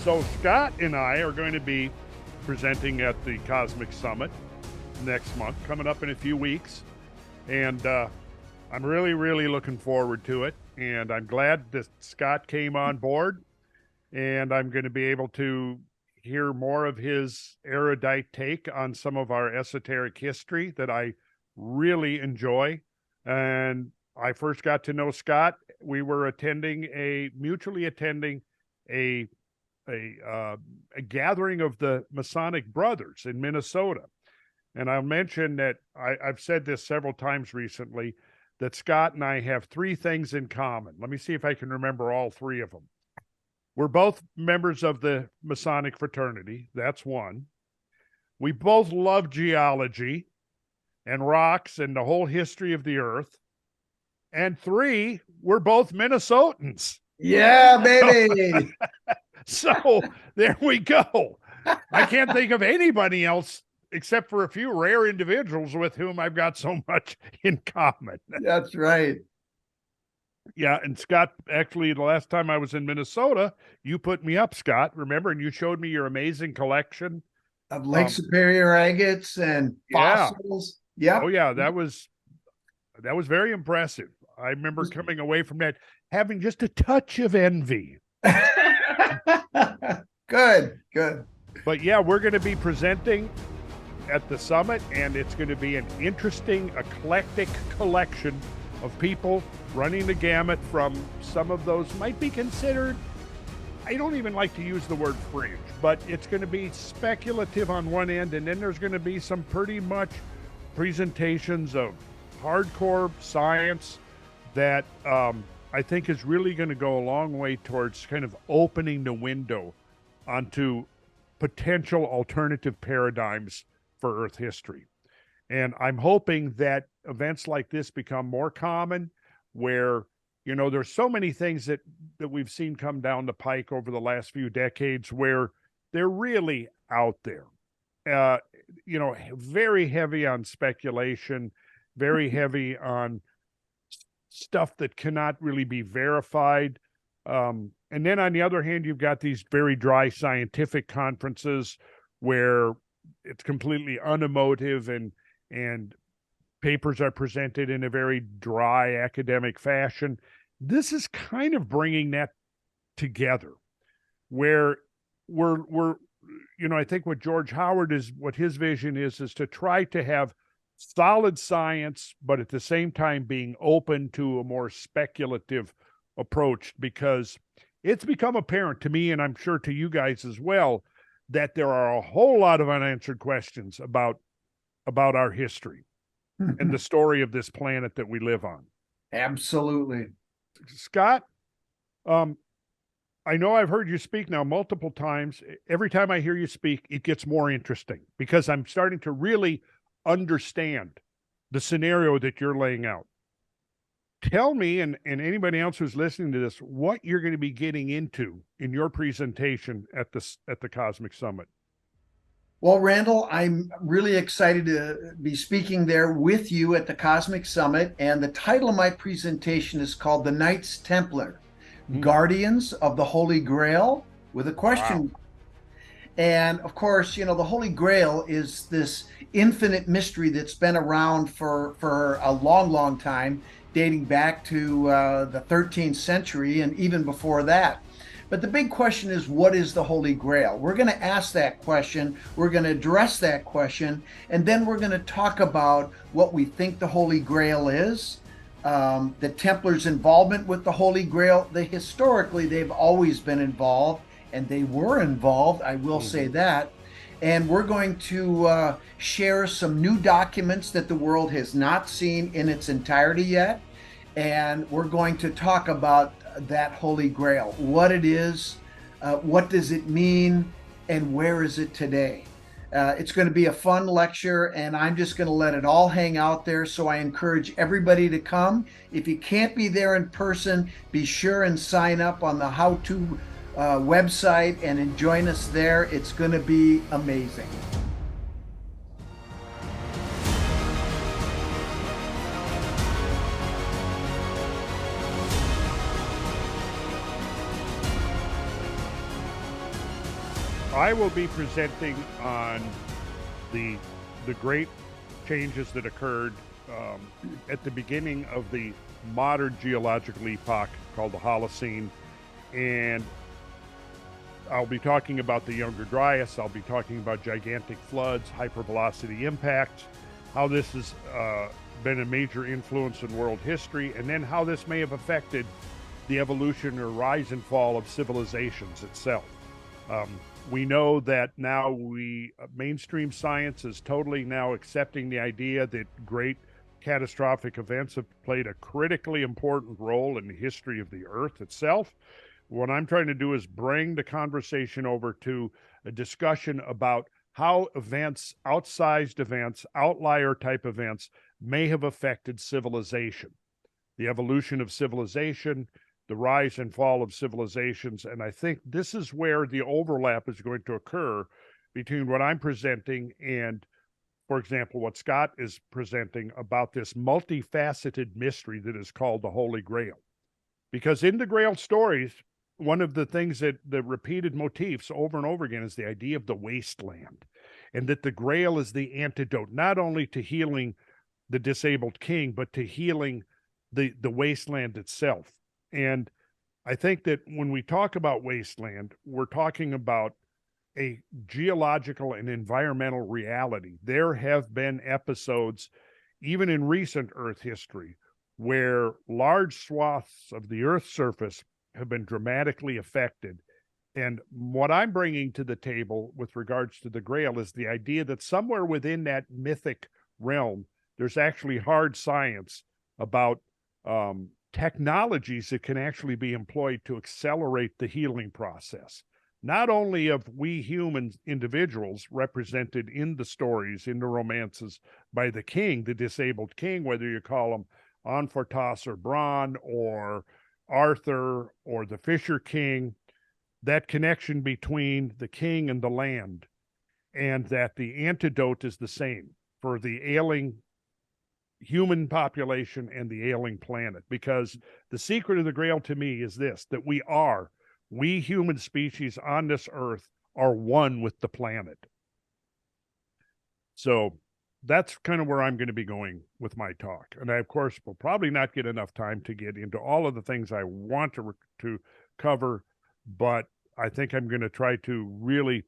So Scott and I are going to be presenting at the Cosmic Summit next month, coming up in a few weeks. And I'm really, really looking forward to it. And I'm glad that Scott came on board. And I'm going to be able to hear more of his erudite take on some of our esoteric history that I really enjoy. And I first got to know Scott. We were mutually attending a gathering of the Masonic Brothers in Minnesota. And I'll mention that I've said this several times recently, that Scott and I have three things in common. Let me see if I can remember all three of them. We're both members of the Masonic fraternity. That's one. We both love geology and rocks and the whole history of the earth. And three, we're both Minnesotans. Yeah, baby. So there we go. I can't think of anybody else except for a few rare individuals with whom I've got so much in common. That's right. Yeah, and Scott, actually, the last time I was in Minnesota, you put me up, Scott, remember? And you showed me your amazing collection of Lake Superior agates and fossils. Yeah. Oh, yeah, that was very impressive. I remember coming away from that having just a touch of envy. Good. But yeah, we're going to be presenting at the summit, and it's going to be an interesting, eclectic collection of people running the gamut from some of those might be considered, I don't even like to use the word fringe, but it's going to be speculative on one end, and then there's going to be some pretty much presentations of hardcore science that I think is really going to go a long way towards kind of opening the window onto potential alternative paradigms for Earth history. And I'm hoping that events like this become more common, where, you know, there's so many things that we've seen come down the pike over the last few decades where they're really out there. You know, very heavy on speculation, very heavy on stuff that cannot really be verified. And then on the other hand, you've got these very dry scientific conferences where it's completely unemotive and papers are presented in a very dry academic fashion. This is kind of bringing that together, where we're you know, I think what George Howard what his vision is to try to have solid science, but at the same time being open to a more speculative approach, because it's become apparent to me, and I'm sure to you guys as well, that there are a whole lot of unanswered questions about our history and the story of this planet that we live on. Absolutely. Scott, I know I've heard you speak now multiple times. Every time I hear you speak, it gets more interesting because I'm starting to really understand the scenario that you're laying out. Tell me, and anybody else who's listening to this, what you're going to be getting into in your presentation at the Cosmic Summit. Well, Randall, I'm really excited to be speaking there with you at the Cosmic Summit. And the title of my presentation is called The Knights Templar, Guardians of the Holy Grail, with a question. Wow. And of course, you know, the Holy Grail is this infinite mystery that's been around for a long, long time, dating back to the 13th century and even before that. But the big question is, what is the Holy Grail? We're going to ask that question, we're going to address that question, and then we're going to talk about what we think the Holy Grail is, the Templars' involvement with the Holy Grail. Historically, they've always been involved, and they were involved, I will say that. And we're going to share some new documents that the world has not seen in its entirety yet. And we're going to talk about that Holy Grail, what it is, what does it mean, and where is it today? It's going to be a fun lecture, and I'm just going to let it all hang out there. So I encourage everybody to come. If you can't be there in person, be sure and sign up on the howtube website and join us there. It's going to be amazing. I will be presenting on the great changes that occurred at the beginning of the modern geological epoch called the Holocene, and I'll be talking about the Younger Dryas. I'll be talking about gigantic floods, hypervelocity impacts, how this has been a major influence in world history, and then how this may have affected the evolution or rise and fall of civilizations itself. We know that now mainstream science is totally now accepting the idea that great catastrophic events have played a critically important role in the history of the Earth itself. What I'm trying to do is bring the conversation over to a discussion about how events, outsized events, outlier type events, may have affected civilization, the evolution of civilization, the rise and fall of civilizations. And I think this is where the overlap is going to occur between what I'm presenting and, for example, what Scott is presenting about this multifaceted mystery that is called the Holy Grail. Because in the Grail stories, one of the things that the repeated motifs over and over again is the idea of the wasteland, and that the Grail is the antidote, not only to healing the disabled king, but to healing the wasteland itself. And I think that when we talk about wasteland, we're talking about a geological and environmental reality. There have been episodes, even in recent Earth history, where large swaths of the Earth's surface have been dramatically affected. And what I'm bringing to the table with regards to the Grail is the idea that somewhere within that mythic realm, there's actually hard science about technologies that can actually be employed to accelerate the healing process, not only of we human individuals represented in the stories, in the romances by the king, the disabled king, whether you call him Anfortas or Bran or Arthur or the Fisher King, that connection between the king and the land, and that the antidote is the same for the ailing human population and the ailing planet. Because the secret of the Grail to me is this, that we human species on this earth are one with the planet. So that's kind of where I'm going to be going with my talk. And I, of course, will probably not get enough time to get into all of the things I want to cover, but I think I'm going to try to really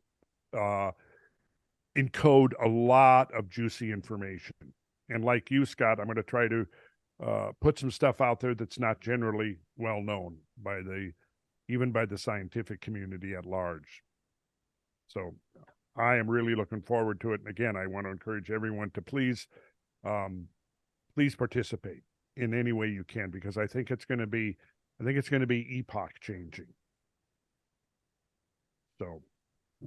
encode a lot of juicy information. And like you, Scott, I'm going to try to put some stuff out there that's not generally well known even by the scientific community at large. So I am really looking forward to it. And again, I want to encourage everyone to please participate in any way you can, because I think it's going to be epoch changing. So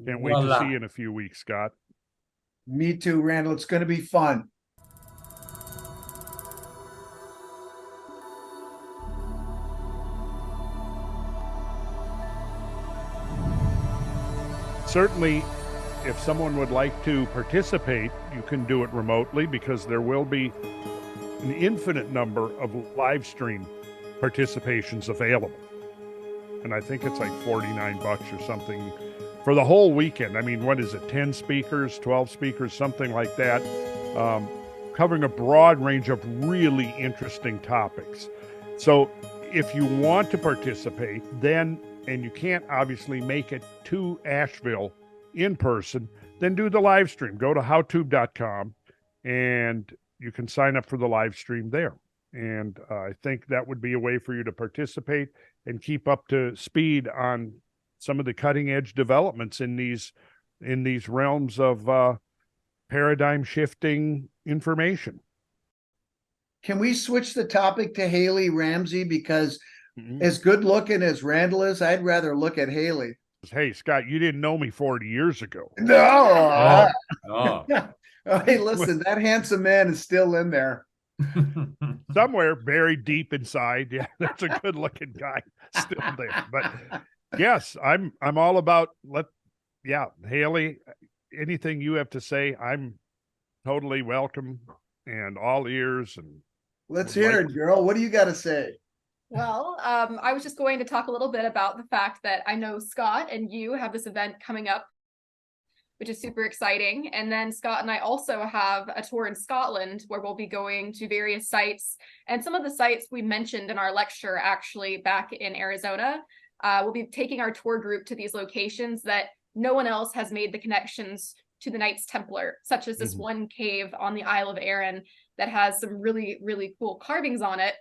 can't wait to see you in a few weeks, Scott. Me too, Randall. It's going to be fun. Certainly, if someone would like to participate, you can do it remotely, because there will be an infinite number of live stream participations available. And I think it's like $49 or something for the whole weekend. I mean, what is it, 10 speakers, 12 speakers, something like that, covering a broad range of really interesting topics. So if you want to participate, then, and you can't obviously make it to Asheville in person, then do the live stream. Go to howtube.com and you can sign up for the live stream there. And I think that would be a way for you to participate and keep up to speed on some of the cutting edge developments in these realms of paradigm shifting information. Can we switch the topic to Hayley Ramsey? Because as good looking as Randall is, I'd rather look at Hayley. Hey, Scott, you didn't know me 40 years ago. No. Oh, hey, listen, that handsome man is still in there. Somewhere buried deep inside. Yeah, that's a good looking guy still there. But yes, I'm all about Hayley, anything you have to say, I'm totally welcome and all ears. And let's hear it, girl. What do you got to say? Well, I was just going to talk a little bit about the fact that I know Scott and you have this event coming up which is super exciting. And then Scott and I also have a tour in Scotland where we'll be going to various sites. And some of the sites we mentioned in our lecture actually back in Arizona. We'll be taking our tour group to these locations that no one else has made the connections to the Knights Templar, such as this one cave on the Isle of Arran that has some really, really cool carvings on it.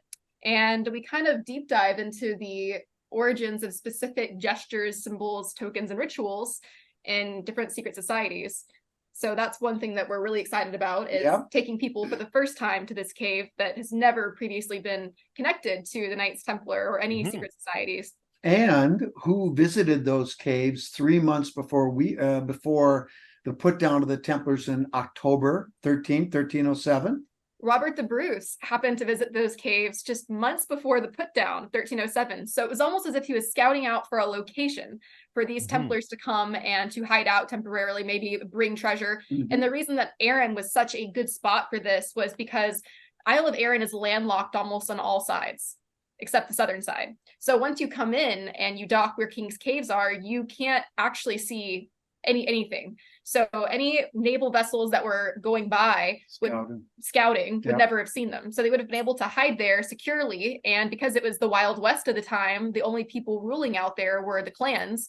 And we kind of deep dive into the origins of specific gestures, symbols, tokens, and rituals in different secret societies. So that's one thing that we're really excited about, is taking people for the first time to this cave that has never previously been connected to the Knights Templar or any secret societies. And who visited those caves 3 months before before the put down of the Templars in October 1307? Robert the Bruce happened to visit those caves just months before the put down, 1307. So it was almost as if he was scouting out for a location for these Templars to come and to hide out temporarily, maybe bring treasure. And the reason that Arran was such a good spot for this was because Isle of Arran is landlocked almost on all sides, except the southern side. So once you come in and you dock where King's Caves are, you can't actually see anything. So any naval vessels that were going by scouting would never have seen them. So they would have been able to hide there securely. And because it was the Wild West of the time, the only people ruling out there were the clans.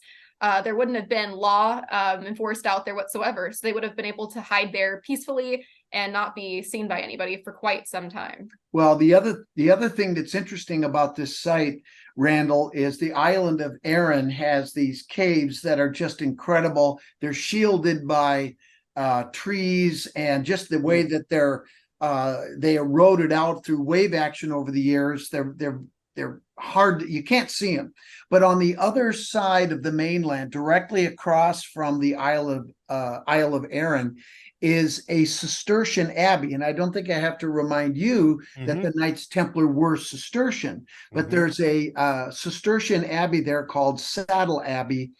There wouldn't have been law enforced out there whatsoever. So they would have been able to hide there peacefully and not be seen by anybody for quite some time. Well, the other thing that's interesting about this site, Randall, is the island of Arran has these caves that are just incredible. They're shielded by trees, and just the way that they eroded out through wave action over the years. They're hard, you can't see them. But on the other side of the mainland, directly across from the Isle of Arran, is a Cistercian abbey. And I don't think I have to remind you that the Knights Templar were Cistercian, but there's a Cistercian abbey there called Saddle Abbey,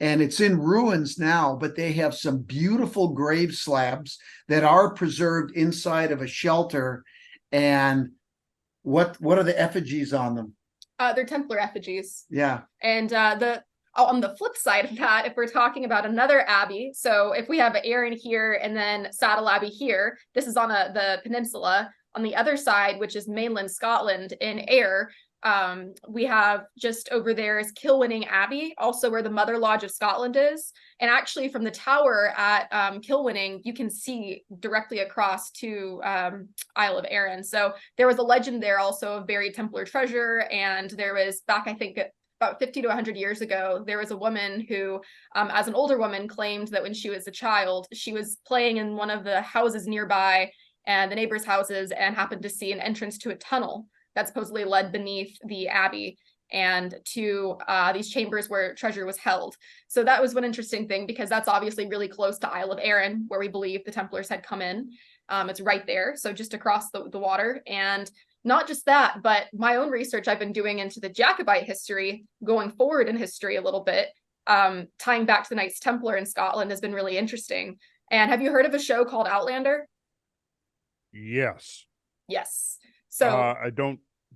and it's in ruins now, but they have some beautiful grave slabs that are preserved inside of a shelter. And what are the effigies on them? They're Templar effigies. Yeah. And on the flip side of that, if we're talking about another abbey, so if we have Arran here and then Saddle Abbey here, this is on the peninsula. On the other side, which is mainland Scotland in Ayr, we have just over there is Kilwinning Abbey, also where the Mother Lodge of Scotland is. And actually from the tower at Kilwinning, you can see directly across to Isle of Arran. So there was a legend there also of buried Templar treasure. And there was back, I think, about 50 to 100 years ago, there was a woman who, as an older woman, claimed that when she was a child, she was playing in one of the houses nearby and the neighbors' houses and happened to see an entrance to a tunnel that supposedly led beneath the abbey and to these chambers where treasure was held. So that was one interesting thing, because that's obviously really close to Isle of Arran, where we believe the Templars had come in. It's right there, so just across the water. And not just that, but my own research I've been doing into the Jacobite history, going forward in history a little bit, tying back to the Knights Templar in Scotland has been really interesting. And have you heard of a show called Outlander? Yes. Yes. So I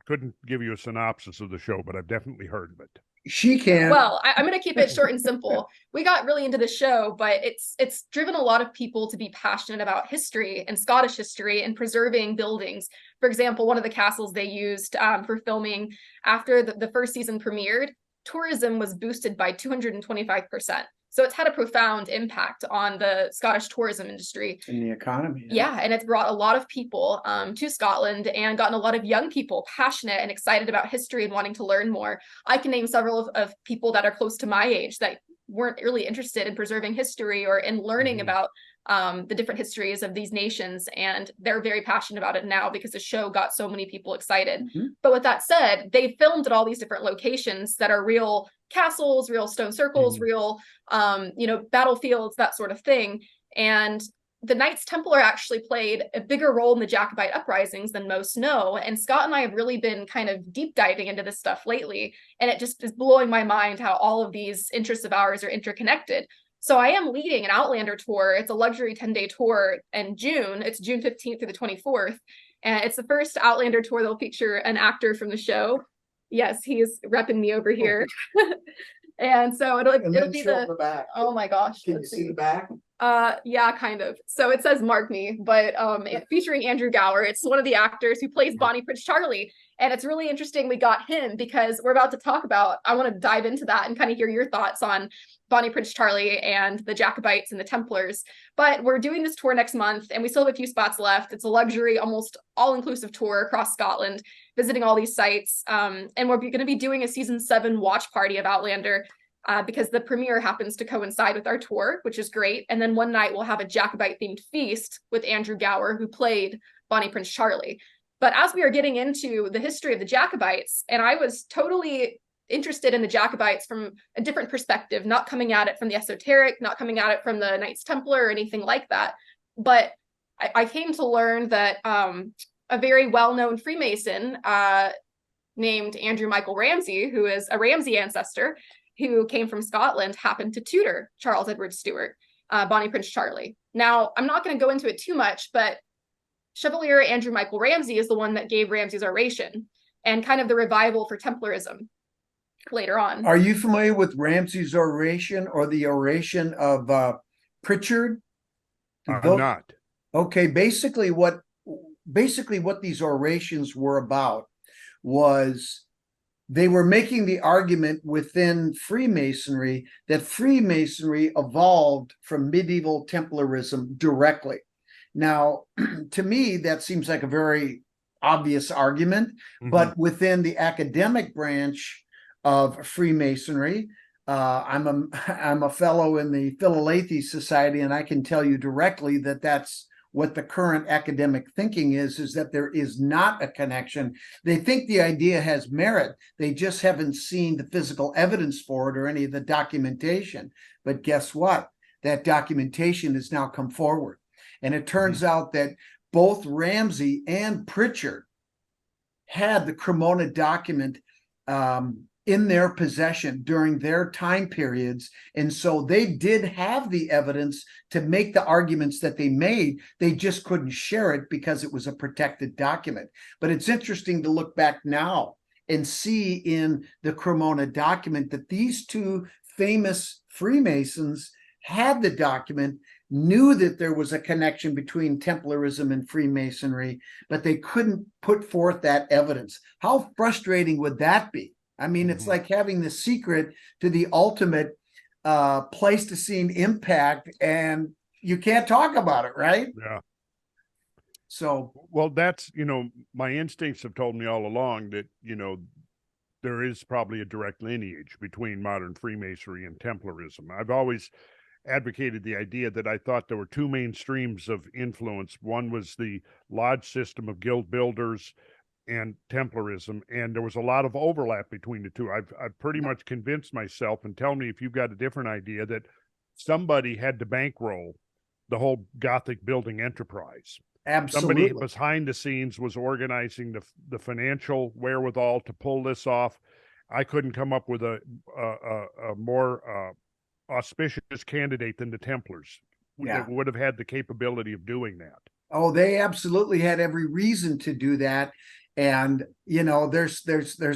couldn't give you a synopsis of the show, but I've definitely heard of it. She can. Well, I'm going to keep it short and simple. We got really into the show, but it's driven a lot of people to be passionate about history and Scottish history and preserving buildings. For example, one of the castles they used for filming after the first season premiered, tourism was boosted by 225%. So it's had a profound impact on the Scottish tourism industry. In the economy. Yeah, and it's brought a lot of people to Scotland and gotten a lot of young people passionate and excited about history and wanting to learn more. I can name several of people that are close to my age that weren't really interested in preserving history or in learning about the different histories of these nations, and they're very passionate about it now because the show got so many people excited. But with that said, they filmed at all these different locations that are real castles, real stone circles, real battlefields, that sort of thing. And the Knights Templar actually played a bigger role in the Jacobite uprisings than most know. And Scott and I have really been kind of deep diving into this stuff lately. And it just is blowing my mind how all of these interests of ours are interconnected. So I am leading an Outlander tour. It's a luxury 10-day tour in June. It's June 15th through the 24th. And it's the first Outlander tour that will feature an actor from the show. Yes, he is repping me over here. And so it'll be the back. Oh my gosh. Can you see the back? Yeah, kind of. So it says Mark Me, but featuring Andrew Gower. It's one of the actors who plays Bonnie Prince Charlie. And it's really interesting we got him because we're about to talk about, I want to dive into that and kind of hear your thoughts on Bonnie Prince Charlie and the Jacobites and the Templars. But we're doing this tour next month and we still have a few spots left. It's a luxury, almost all-inclusive tour across Scotland, visiting all these sites. And we're going to be doing a season 7 watch party of Outlander. Because the premiere happens to coincide with our tour, which is great. And then one night we'll have a Jacobite themed feast with Andrew Gower, who played Bonnie Prince Charlie. But as we are getting into the history of the Jacobites, and I was totally interested in the Jacobites from a different perspective, not coming at it from the esoteric, not coming at it from the Knights Templar or anything like that. But I came to learn that a very well-known Freemason named Andrew Michael Ramsey, who is a Ramsey ancestor, who came from Scotland, happened to tutor Charles Edward Stuart, Bonnie Prince Charlie. Now, I'm not going to go into it too much, but Chevalier Andrew Michael Ramsey is the one that gave Ramsey's oration and kind of the revival for Templarism later on. Are you familiar with Ramsey's oration or the oration of Pritchard? I'm not. Okay, basically what these orations were about was they were making the argument within Freemasonry that Freemasonry evolved from medieval Templarism directly. Now, to me, that seems like a very obvious argument, but within the academic branch of Freemasonry, I'm a fellow in the Philalethes Society, and I can tell you directly that that's what the current academic thinking is that there is not a connection. They think the idea has merit. They just haven't seen the physical evidence for it or any of the documentation. But guess what? That documentation has now come forward. And it turns out that both Ramsey and Pritchard had the Cremona document in their possession during their time periods. And so they did have the evidence to make the arguments that they made. They just couldn't share it because it was a protected document. But it's interesting to look back now and see in the Cremona document that these two famous Freemasons had the document, knew that there was a connection between Templarism and Freemasonry, but they couldn't put forth that evidence. How frustrating would that be? I mean, it's like having the secret to the ultimate Pleistocene impact, and you can't talk about it, right? Yeah. So, well, that's, my instincts have told me all along that, there is probably a direct lineage between modern Freemasonry and Templarism. I've always advocated the idea that I thought there were two main streams of influence. One was the lodge system of guild builders and Templarism, and there was a lot of overlap between the two. I've pretty much convinced myself, and tell me if you've got a different idea, that somebody had to bankroll the whole Gothic building enterprise. absolutely. Somebody behind the scenes was organizing the financial wherewithal to pull this off. I couldn't come up with a more auspicious candidate than the Templars that would have had the capability of doing that. Oh, they absolutely had every reason to do that. And, there's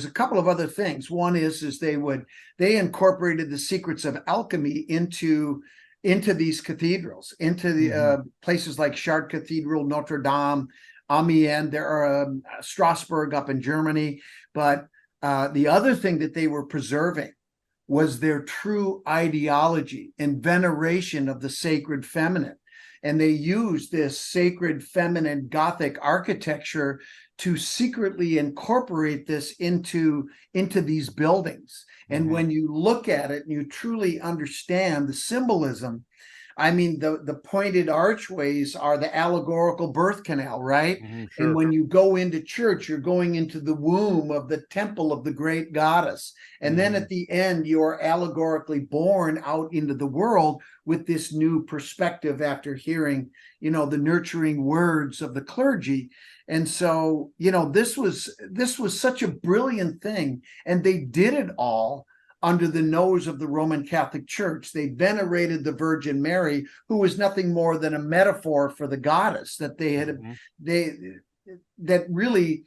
a couple of other things. One is they incorporated the secrets of alchemy into these cathedrals, into the places like Chartres Cathedral, Notre Dame, Amiens, there are Strasbourg up in Germany. But the other thing that they were preserving was their true ideology and veneration of the sacred feminine. And they used this sacred feminine Gothic architecture to secretly incorporate this into these buildings. And when you look at it and you truly understand the symbolism, I mean, the pointed archways are the allegorical birth canal, right? Sure. And when you go into church, you're going into the womb of the temple of the great goddess. And then at the end, you are allegorically born out into the world with this new perspective after hearing, the nurturing words of the clergy. And so, this was such a brilliant thing. And they did it all under the nose of the Roman Catholic Church. They venerated the Virgin Mary, who was nothing more than a metaphor for the goddess that they had, that really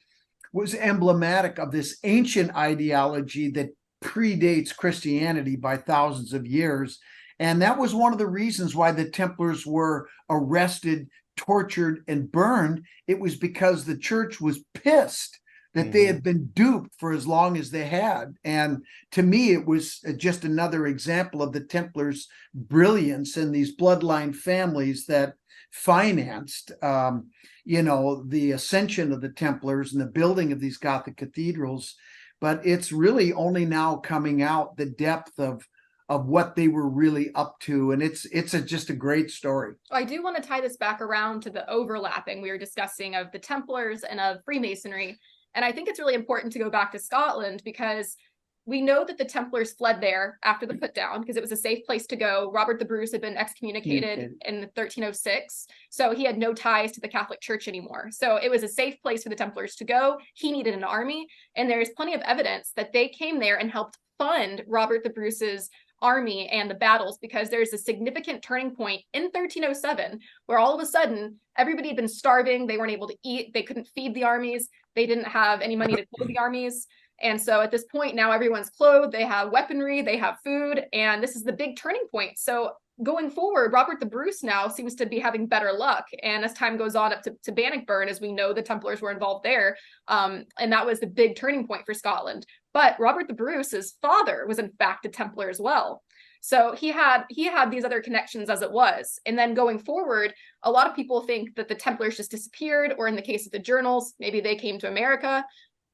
was emblematic of this ancient ideology that predates Christianity by thousands of years. And that was one of the reasons why the Templars were arrested, tortured, and burned. It was because the church was pissed that they had been duped for as long as they had. And to me, it was just another example of the Templars' brilliance and these bloodline families that financed, the ascension of the Templars and the building of these Gothic cathedrals. But it's really only now coming out the depth of what they were really up to. And it's just a great story. I do want to tie this back around to the overlapping we were discussing of the Templars and of Freemasonry. And I think it's really important to go back to Scotland because we know that the Templars fled there after the put down because it was a safe place to go. Robert the Bruce had been excommunicated in 1306. So he had no ties to the Catholic Church anymore. So it was a safe place for the Templars to go. He needed an army. And there's plenty of evidence that they came there and helped fund Robert the Bruce's army and the battles, because there's a significant turning point in 1307 where all of a sudden everybody had been starving. They weren't able to eat. They couldn't feed the armies. They didn't have any money to clothe the armies. And so at this point, now everyone's clothed, they have weaponry, they have food, and this is the big turning point. So going forward, Robert the Bruce now seems to be having better luck. And as time goes on up to Bannockburn, as we know, the Templars were involved there. And that was the big turning point for Scotland. But Robert the Bruce's father was in fact a Templar as well. So he had these other connections as it was. And then going forward, a lot of people think that the Templars just disappeared, or in the case of the journals, maybe they came to America.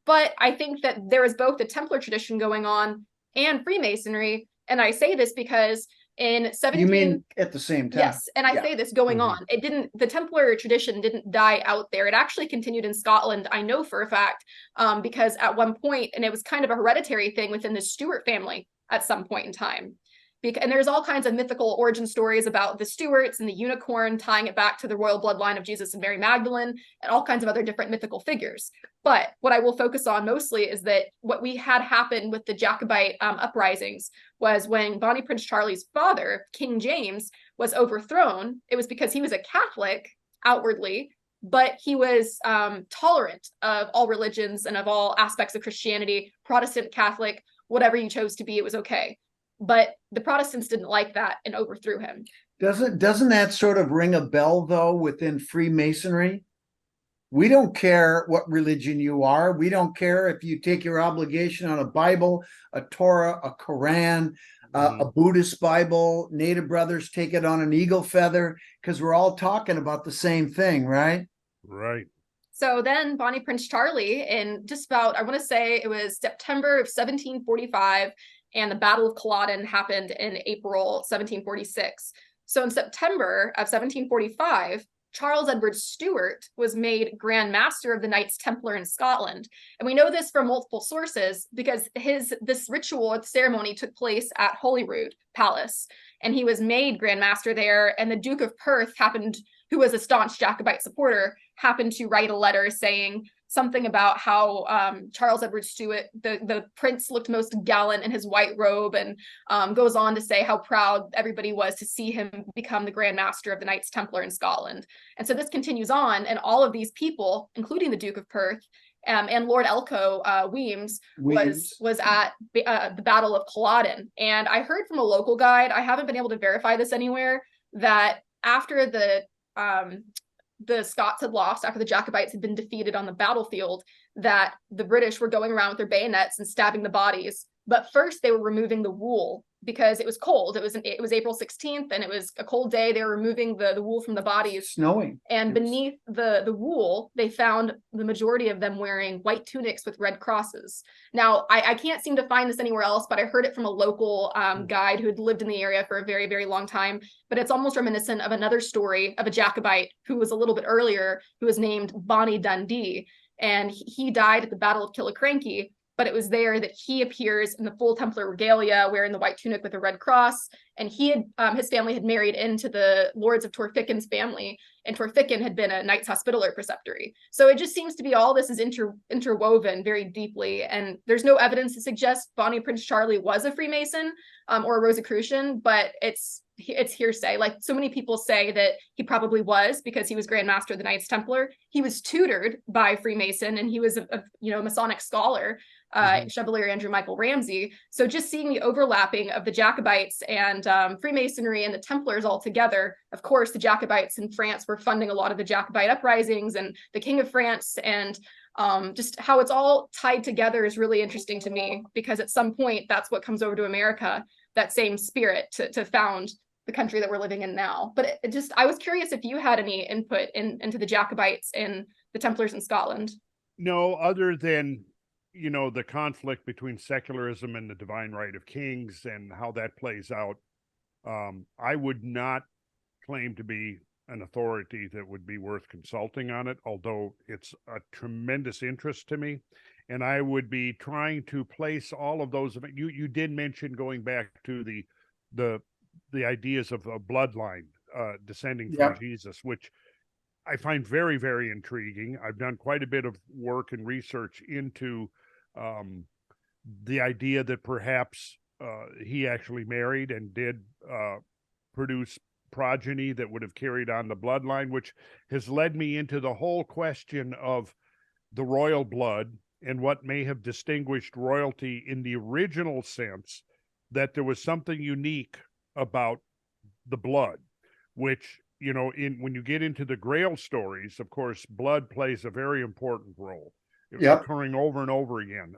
But I think that there is both a Templar tradition going on and Freemasonry. And I say this because in 17... You mean at the same time? Yes. And I say this going on. The Templar tradition didn't die out there. It actually continued in Scotland, I know for a fact, because at one point, and it was kind of a hereditary thing within the Stuart family at some point in time. And there's all kinds of mythical origin stories about the Stuarts and the unicorn, tying it back to the royal bloodline of Jesus and Mary Magdalene, and all kinds of other different mythical figures. But what I will focus on mostly is that what we had happen with the Jacobite uprisings was when Bonnie Prince Charlie's father, King James, was overthrown. It was because he was a Catholic outwardly, but he was tolerant of all religions and of all aspects of Christianity, Protestant, Catholic, whatever you chose to be, it was okay. But the Protestants didn't like that and overthrew him. Doesn't that sort of ring a bell, though, within Freemasonry? We don't care what religion you are. We don't care if you take your obligation on a Bible, a Torah, a Quran, a Buddhist Bible. Native brothers take it on an eagle feather, because we're all talking about the same thing, right? Right. So then Bonnie Prince Charlie, in just about, I want to say it was September of 1745, and the Battle of Culloden happened in April 1746. So in September of 1745, Charles Edward Stuart was made Grand Master of the Knights Templar in Scotland. And we know this from multiple sources because this ritual or ceremony took place at Holyrood Palace. And he was made Grand Master there. And the Duke of Perth who was a staunch Jacobite supporter, happened to write a letter saying something about how Charles Edward Stuart, the prince, looked most gallant in his white robe, and goes on to say how proud everybody was to see him become the Grand Master of the Knights Templar in Scotland. And so this continues on, and all of these people, including the Duke of Perth, and Lord Elcho Weems was at the Battle of Culloden. And I heard from a local guide, I haven't been able to verify this anywhere, that after the Scots had lost, after the Jacobites had been defeated on the battlefield, that the British were going around with their bayonets and stabbing the bodies. But first they were removing the wool because it was cold. It was April 16th and it was a cold day. They were removing the wool from the bodies. Snowing. And beneath the wool, they found the majority of them wearing white tunics with red crosses. Now, I can't seem to find this anywhere else, but I heard it from a local guide who had lived in the area for a very, very long time. But it's almost reminiscent of another story of a Jacobite who was a little bit earlier, who was named Bonnie Dundee. And he died at the Battle of Killiecrankie. But it was there that he appears in the full Templar regalia, wearing the white tunic with a red cross. And his family had married into the Lords of Torficken's family, and Torficken had been a Knights Hospitaller preceptory. So it just seems to be all this is interwoven very deeply. And there's no evidence to suggest Bonnie Prince Charlie was a Freemason or a Rosicrucian, but it's hearsay. Like, so many people say that he probably was, because he was Grand Master of the Knights Templar. He was tutored by Freemason, and he was a Masonic scholar. Chevalier Andrew Michael Ramsey. So just seeing the overlapping of the Jacobites and Freemasonry and the Templars all together. Of course, the Jacobites in France were funding a lot of the Jacobite uprisings and the King of France, and just how it's all tied together is really interesting to me, because at some point that's what comes over to America, that same spirit to found the country that we're living in now. But it just, I was curious if you had any input into the Jacobites and the Templars in Scotland. No, other than, the conflict between secularism and the divine right of kings and how that plays out. I would not claim to be an authority that would be worth consulting on it, although it's a tremendous interest to me. And I would be trying to place all of those. You did mention going back to the ideas of a bloodline descending from Jesus, which I find very, very intriguing. I've done quite a bit of work and research into the idea that perhaps he actually married and did produce progeny that would have carried on the bloodline, which has led me into the whole question of the royal blood and what may have distinguished royalty in the original sense, that there was something unique about the blood, which, when you get into the Grail stories, of course, blood plays a very important role, occurring over and over again,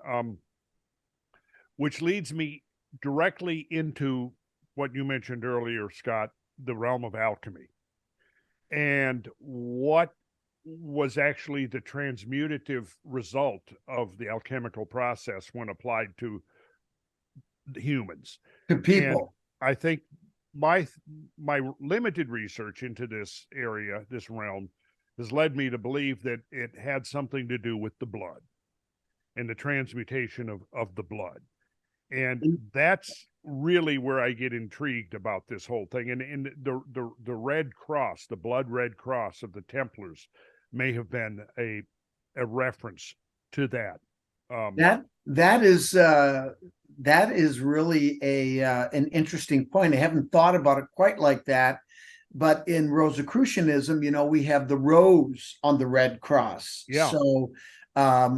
which leads me directly into what you mentioned earlier, Scott, the realm of alchemy, and what was actually the transmutative result of the alchemical process when applied to humans, to people. And I think my limited research into this area, this realm, has led me to believe that it had something to do with the blood and the transmutation of the blood. And that's really where I get intrigued about this whole thing. And the Red Cross, the blood red cross of the Templars, may have been a reference to that. That is really an interesting point. I haven't thought about it quite like that. But in Rosicrucianism, we have the rose on the Red Cross. Yeah. So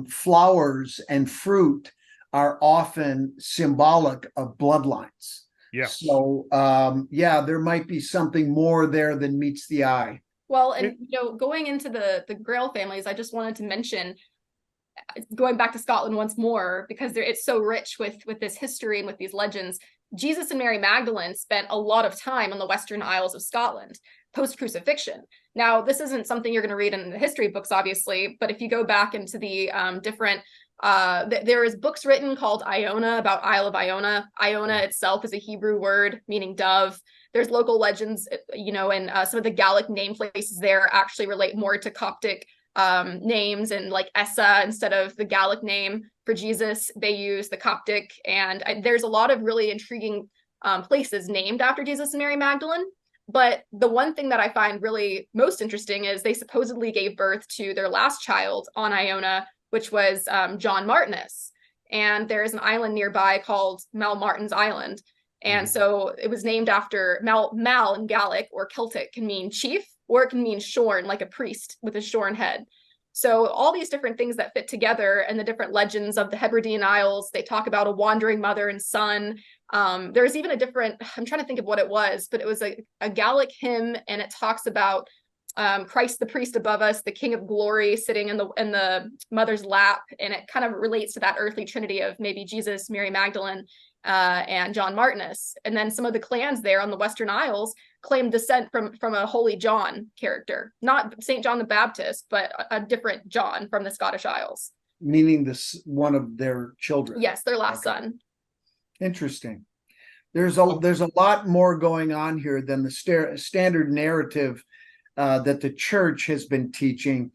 flowers and fruit are often symbolic of bloodlines. Yes. So there might be something more there than meets the eye. Well, and going into the Grail families, I just wanted to mention, going back to Scotland once more, because it's so rich with this history and with these legends. Jesus and Mary Magdalene spent a lot of time on the Western Isles of Scotland post-crucifixion. Now, this isn't something you're going to read in the history books, obviously, but if you go back into the different, there is books written called Iona, about Isle of Iona. Iona itself is a Hebrew word meaning dove. There's local legends, and some of the Gallic name places there actually relate more to Coptic names, and like Essa, instead of the Gallic name for Jesus, they use the Coptic. And there's a lot of really intriguing places named after Jesus and Mary Magdalene. But the one thing that I find really most interesting is they supposedly gave birth to their last child on Iona, which was John Martinus. And there is an island nearby called Malmartin's Island. And so it was named after Mal in Gallic or Celtic can mean chief, or it can mean shorn, like a priest with a shorn head. So all these different things that fit together, and the different legends of the Hebridean Isles, they talk about a wandering mother and son. There's even a different, I'm trying to think of what it was, but it was a Gallic hymn, and it talks about Christ the priest above us, the King of glory sitting in the mother's lap. And it kind of relates to that earthly trinity of maybe Jesus, Mary Magdalene, and John Martinus. And then some of the clans there on the Western Isles claim descent from a Holy John character, not St. John the Baptist, but a different John from the Scottish Isles. Meaning this one of their children. Yes, their last son. Interesting. There's a lot more going on here than the standard narrative that the church has been teaching.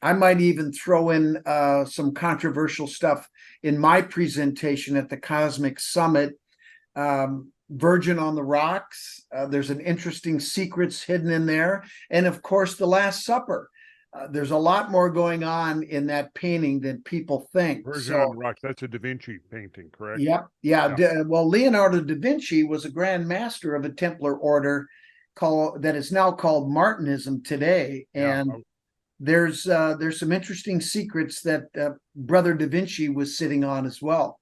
I might even throw in some controversial stuff in my presentation at the Cosmic Summit. Virgin on the Rocks. There's an interesting secrets hidden in there. And of course, the Last Supper. There's a lot more going on in that painting than people think. Virgin on the Rocks, that's a Da Vinci painting, correct? Yep. Yeah. Well, Leonardo da Vinci was a Grand Master of a Templar order that is now called Martinism today. And there's some interesting secrets that Brother Da Vinci was sitting on as well.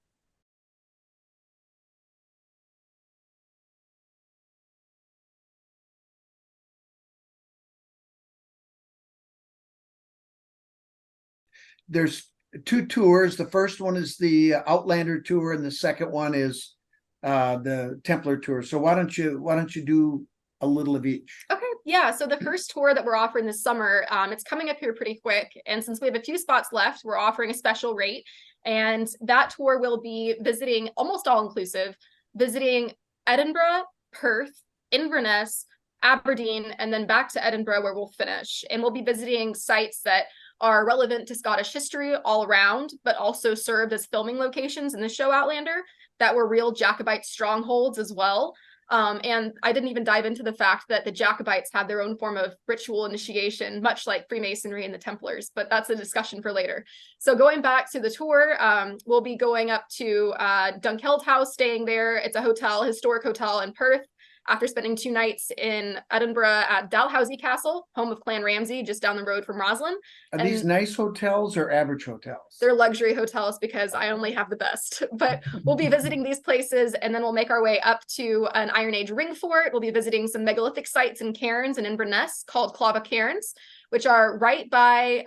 There's two tours. The first one is the Outlander tour, and the second one is the Templar tour. So why don't you do a little of each? Okay, yeah. So the first tour that we're offering this summer, it's coming up here pretty quick. And since we have a few spots left, we're offering a special rate. And that tour will be visiting, almost all inclusive, visiting Edinburgh, Perth, Inverness, Aberdeen, and then back to Edinburgh where we'll finish. And we'll be visiting sites that are relevant to Scottish history all around, but also served as filming locations in the show Outlander that were real Jacobite strongholds as well. And I didn't even dive into the fact that the Jacobites had their own form of ritual initiation, much like Freemasonry and the Templars, but that's a discussion for later. So going back to the tour, we'll be going up to Dunkeld House, staying there. It's a hotel, historic hotel in Perth, after spending 2 nights in Edinburgh at Dalhousie Castle, home of Clan Ramsey, just down the road from Roslin. Are these nice hotels or average hotels? They're luxury hotels because I only have the best. But we'll be visiting these places, and then we'll make our way up to an Iron Age ring fort. We'll be visiting some megalithic sites and cairns in Inverness called Clava Cairns, which are right by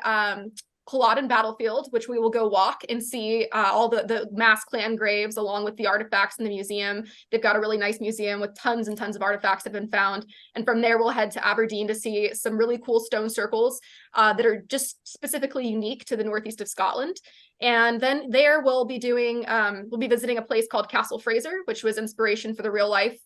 Culloden Battlefield, which we will go walk and see all the mass clan graves along with the artifacts in the museum. They've got a really nice museum with tons and tons of artifacts that have been found. And from there, we'll head to Aberdeen to see some really cool stone circles that are just specifically unique to the northeast of Scotland. And then there we'll be visiting a place called Castle Fraser, which was inspiration for the real life,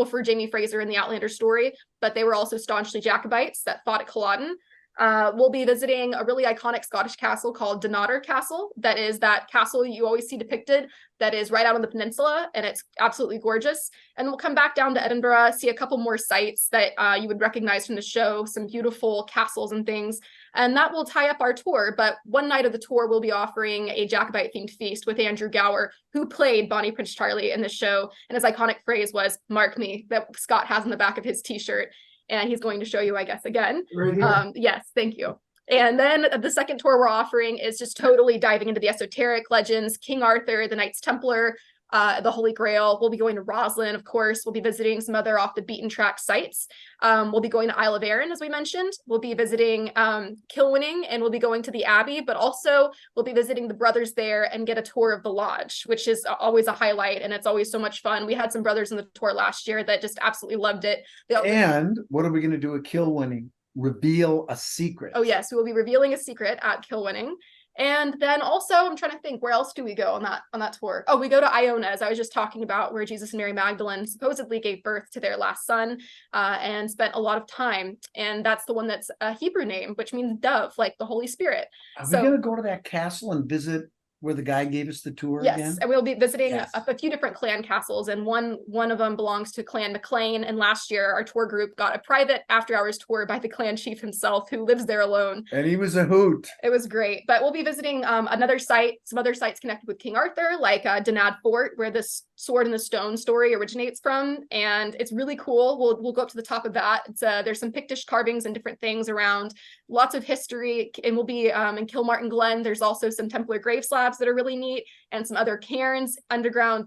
for Jamie Fraser in the Outlander story, but they were also staunchly Jacobites that fought at Culloden. We'll be visiting a really iconic Scottish castle called Dunnottar Castle. That is that castle you always see depicted that is right out on the peninsula, and it's absolutely gorgeous. And we'll come back down to Edinburgh, see a couple more sites that you would recognize from the show, some beautiful castles and things. And that will tie up our tour. But one night of the tour, we'll be offering a Jacobite-themed feast with Andrew Gower, who played Bonnie Prince Charlie in the show. And his iconic phrase was, "Mark me," that Scott has on the back of his t-shirt. And he's going to show you, I guess, again. Right. Yes, thank you. And then the second tour we're offering is just totally diving into the esoteric legends, King Arthur, the Knights Templar, the Holy Grail. We'll be going to Roslin, of course. We'll be visiting some other off the beaten track sites. We'll be going to Isle of Arran, as we mentioned. We'll be visiting Kilwinning, and we'll be going to the Abbey, but also we'll be visiting the brothers there and get a tour of the lodge, which is always a highlight, and it's always so much fun. We had some brothers in the tour last year that just absolutely loved it. And what are we going to do at Kilwinning? Reveal a secret. Oh, yes, we will be revealing a secret at Kilwinning. And then also, I'm trying to think, where else do we go on that tour? Oh, we go to Iona, as I was just talking about, where Jesus and Mary Magdalene supposedly gave birth to their last son and spent a lot of time. And that's the one that's a Hebrew name, which means dove, like the Holy Spirit. Are we going to go to that castle and visit where the guy gave us the tour yes, again? And we'll be visiting a few different clan castles, and one of them belongs to Clan MacLean. And last year, our tour group got a private after-hours tour by the clan chief himself, who lives there alone. And he was a hoot. It was great. But we'll be visiting some other sites connected with King Arthur, like Donad Fort, where this sword in the stone story originates from, and it's really cool. We'll go up to the top of that. There's some Pictish carvings and different things around, lots of history, and we'll be in Kilmartin Glen. There's also some Templar grave slabs that are really neat, and some other cairns, underground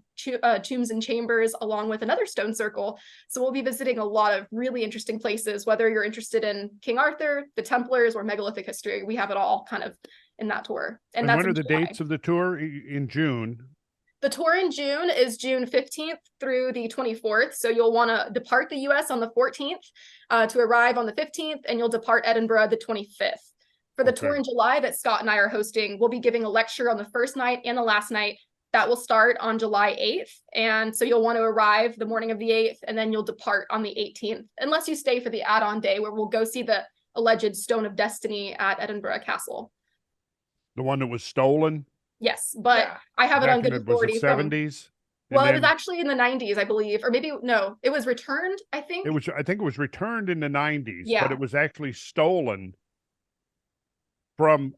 tombs and chambers, along with another stone circle. So we'll be visiting a lot of really interesting places, whether you're interested in King Arthur, the Templars, or megalithic history. We have it all kind of in that tour. And that's when are the dates of the tour? In June? The tour in June is June 15th through the 24th. So you'll want to depart the US on the 14th to arrive on the 15th, and you'll depart Edinburgh the 25th. For the tour in July that Scott and I are hosting, we'll be giving a lecture on the first night and the last night. That will start on July 8th. And so you'll want to arrive the morning of the 8th, and then you'll depart on the 18th, unless you stay for the add-on day where we'll go see the alleged Stone of Destiny at Edinburgh Castle. The one that was stolen? Yes, but I have it on good authority. Was the 70s? Well, it was actually in the 90s, I believe, or maybe no, it was returned, I think. I think it was returned in the 90s, but it was actually stolen from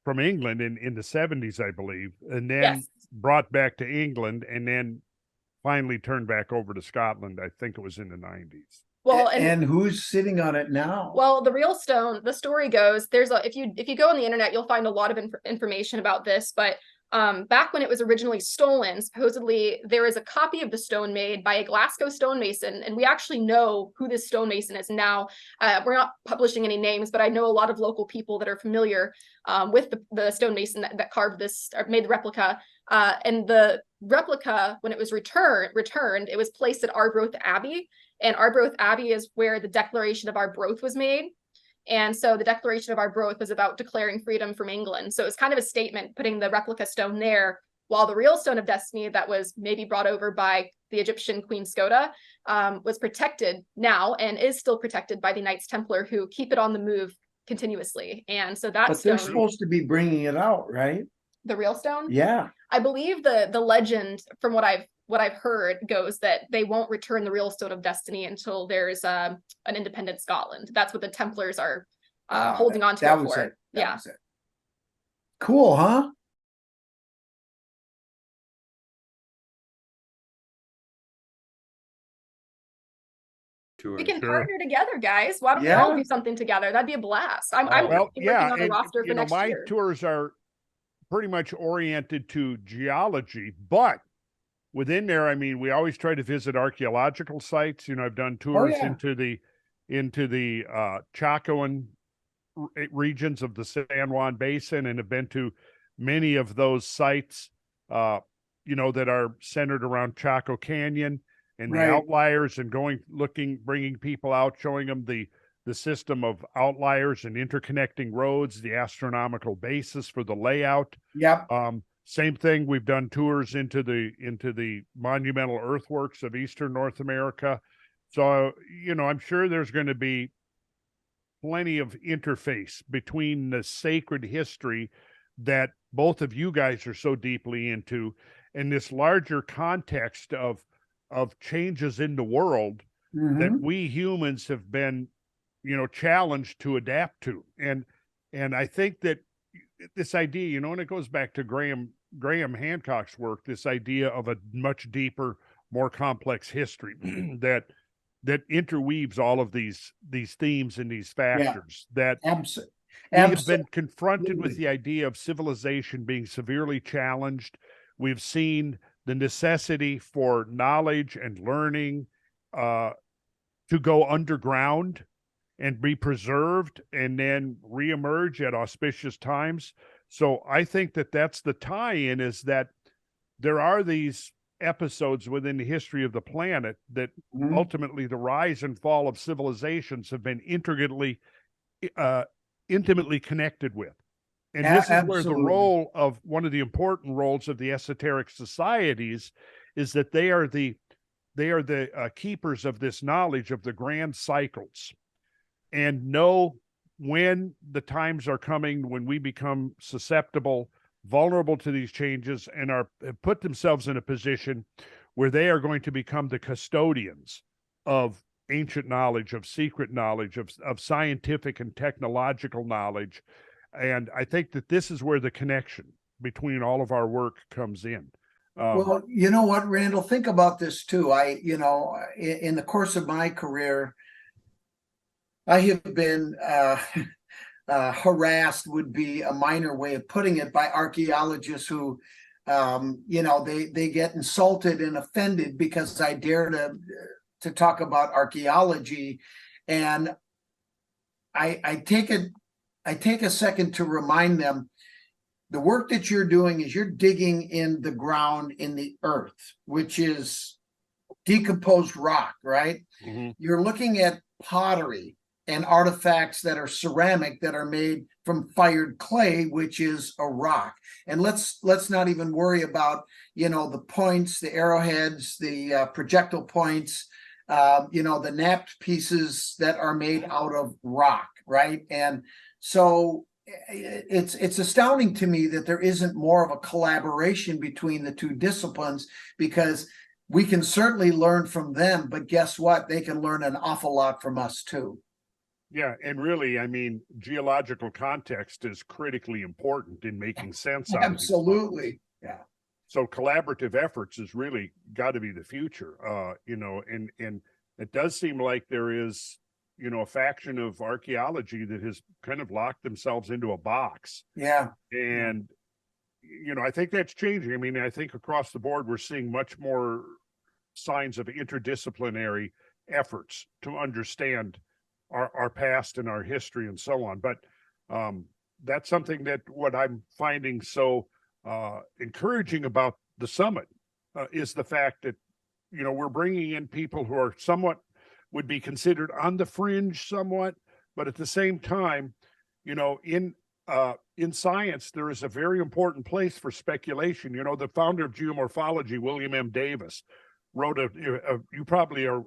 England in the 70s, I believe, and then brought back to England, and then finally turned back over to Scotland. I think it was in the 90s. Well, and who's sitting on it now? Well, the real stone, the story goes, if you go on the internet, you'll find a lot of information about this, but back when it was originally stolen, supposedly there is a copy of the stone made by a Glasgow stonemason, and we actually know who this stonemason is now. We're not publishing any names, but I know a lot of local people that are familiar with the stonemason that carved this, or made the replica. And the replica, when it was returned, it was placed at Arbroath Abbey. And Arbroath Abbey is where the Declaration of Arbroath was made. And so the Declaration of Arbroath was about declaring freedom from England. So it's kind of a statement putting the replica stone there, while the real Stone of Destiny that was maybe brought over by the Egyptian Queen Skoda was protected now and is still protected by the Knights Templar, who keep it on the move continuously. And so that But they're supposed to be bringing it out, right? The real stone? Yeah. I believe the legend, from what I've heard, goes that they won't return the real Stone of Destiny until there's an independent Scotland. That's what the Templars are holding on to it for. Yeah. Cool, huh? We can partner together, guys. Why don't we all do something together? That'd be a blast. I'm working on a roster for next year. My tours are pretty much oriented to geology, but within there, I mean, we always try to visit archaeological sites. You know, I've done tours into the Chacoan regions of the San Juan Basin, and have been to many of those sites, you know, that are centered around Chaco Canyon and the outliers, and bringing people out, showing them the system of outliers and interconnecting roads, the astronomical basis for the layout. Yep. Same thing. We've done tours into the monumental earthworks of Eastern North America. So, you know, I'm sure there's going to be plenty of interface between the sacred history that both of you guys are so deeply into, and this larger context of changes in the world that we humans have been, you know, challenged to adapt to. And I think that this idea, you know, and it goes back to Graham Hancock's work, this idea of a much deeper, more complex history that interweaves all of these themes and these factors that we have been confronted with the idea of civilization being severely challenged. We've seen the necessity for knowledge and learning to go underground and be preserved and then reemerge at auspicious times. So I think that that's the tie-in, is that there are these episodes within the history of the planet that ultimately the rise and fall of civilizations have been intimately connected with. And this is where the role of one of the important roles of the esoteric societies is that they are the keepers of this knowledge of the grand cycles, and know when the times are coming when we become susceptible, vulnerable to these changes, and have put themselves in a position where they are going to become the custodians of ancient knowledge, of secret knowledge, of scientific and technological knowledge. And I think that this is where the connection between all of our work comes in. Well, you know what, Randall, think about this too. In the course of my career, I have been harassed, would be a minor way of putting it, by archaeologists who, they get insulted and offended because I dare to talk about archaeology. And I take a second to remind them, the work that you're doing is you're digging in the ground, in the earth, which is decomposed rock, right? You're looking at pottery and artifacts that are ceramic, that are made from fired clay, which is a rock. And let's not even worry about, the points, the arrowheads, the projectile points, the napped pieces that are made out of rock, right? And so it's astounding to me that there isn't more of a collaboration between the two disciplines, because we can certainly learn from them, but guess what? They can learn an awful lot from us too. Yeah, and really, I mean, geological context is critically important in making sense out of these Absolutely. things. Yeah. So collaborative efforts is really got to be the future, and it does seem like there is, a faction of archaeology that has kind of locked themselves into a box. Yeah. And, I think that's changing. I mean, I think across the board, we're seeing much more signs of interdisciplinary efforts to understand our past and our history and so on. But that's something that what I'm finding so encouraging about the summit is the fact that, we're bringing in people who are somewhat would be considered on the fringe somewhat, but at the same time, in science, there is a very important place for speculation. The founder of geomorphology, William M. Davis, wrote you probably are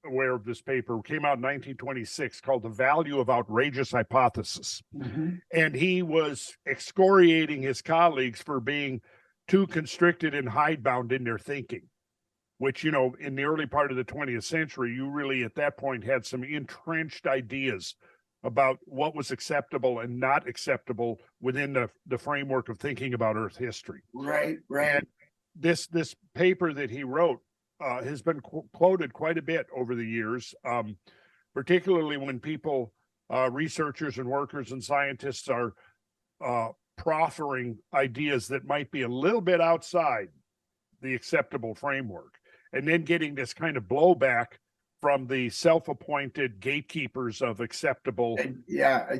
aware of this paper, came out in 1926, called The Value of Outrageous Hypothesis. Mm-hmm. And he was excoriating his colleagues for being too constricted and hidebound in their thinking, which, in the early part of the 20th century, you really at that point had some entrenched ideas about what was acceptable and not acceptable within the framework of thinking about Earth history. Right. And this paper that he wrote has been quoted quite a bit over the years, particularly when people, researchers and workers and scientists are proffering ideas that might be a little bit outside the acceptable framework, and then getting this kind of blowback from the self-appointed gatekeepers of acceptable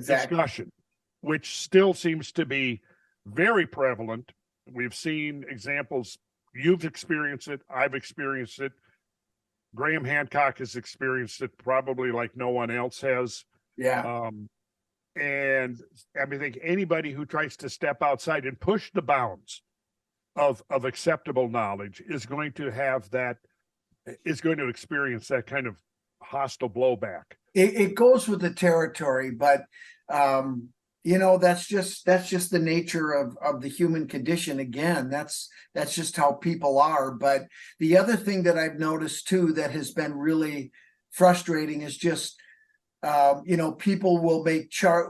discussion, which still seems to be very prevalent. We've seen examples. You've experienced it. I've experienced it. Graham Hancock has experienced it probably like no one else has. Yeah. And I think anybody who tries to step outside and push the bounds of acceptable knowledge is going to experience that kind of hostile blowback. It goes with the territory, but that's just the nature of the human condition. Again, that's just how people are. But the other thing that I've noticed too that has been really frustrating is just people will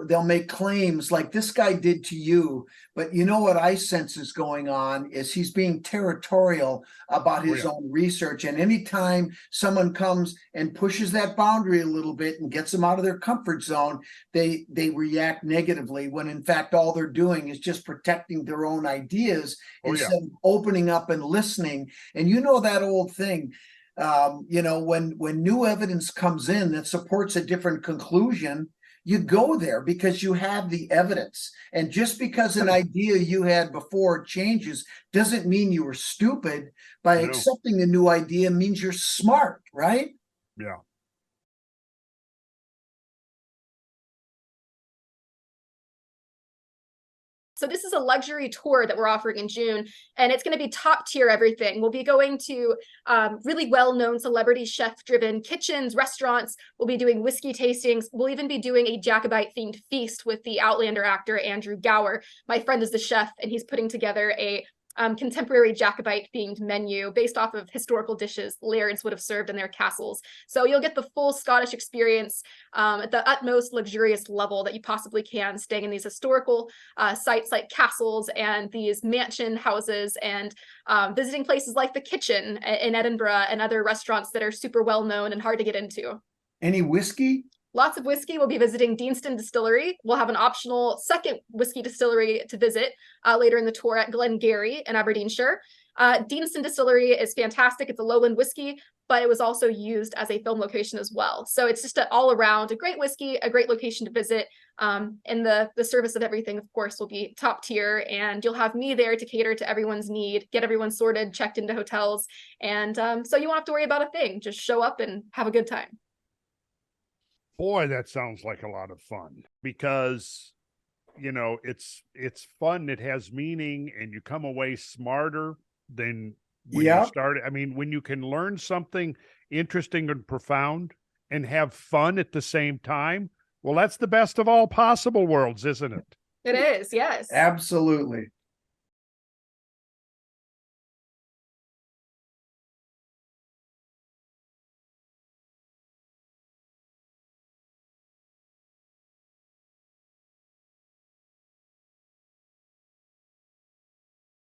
they'll make claims like this guy did to you, but what I sense is going on is he's being territorial about his own research. And anytime someone comes and pushes that boundary a little bit and gets them out of their comfort zone, they react negatively, when in fact all they're doing is just protecting their own ideas instead of opening up and listening. And that old thing, when new evidence comes in that supports a different conclusion, you go there because you have the evidence. And just because an idea you had before changes doesn't mean you were stupid. By accepting the new idea means you're smart, right? Yeah. So this is a luxury tour that we're offering in June, and it's going to be top tier everything. We'll be going to really well-known celebrity chef-driven kitchens, restaurants. We'll be doing whiskey tastings. We'll even be doing a Jacobite-themed feast with the Outlander actor Andrew Gower. My friend is the chef, and he's putting together a contemporary Jacobite-themed menu based off of historical dishes lairds would have served in their castles. So you'll get the full Scottish experience at the utmost luxurious level that you possibly can, staying in these historical sites like castles and these mansion houses, and visiting places like the Kitchen in Edinburgh and other restaurants that are super well known and hard to get into. Any whiskey? Lots of whiskey. We'll be visiting Deanston Distillery. We'll have an optional second whiskey distillery to visit later in the tour at Glengarry in Aberdeenshire. Deanston Distillery is fantastic. It's a lowland whiskey, but it was also used as a film location as well. So it's just all around a great whiskey, a great location to visit. And the service of everything, of course, will be top tier. And you'll have me there to cater to everyone's need, get everyone sorted, checked into hotels. And so you won't have to worry about a thing. Just show up and have a good time. Boy, that sounds like a lot of fun, because, it's fun. It has meaning, and you come away smarter than when you started. I mean, when you can learn something interesting and profound and have fun at the same time, well, that's the best of all possible worlds, isn't it? It is, yes. Absolutely.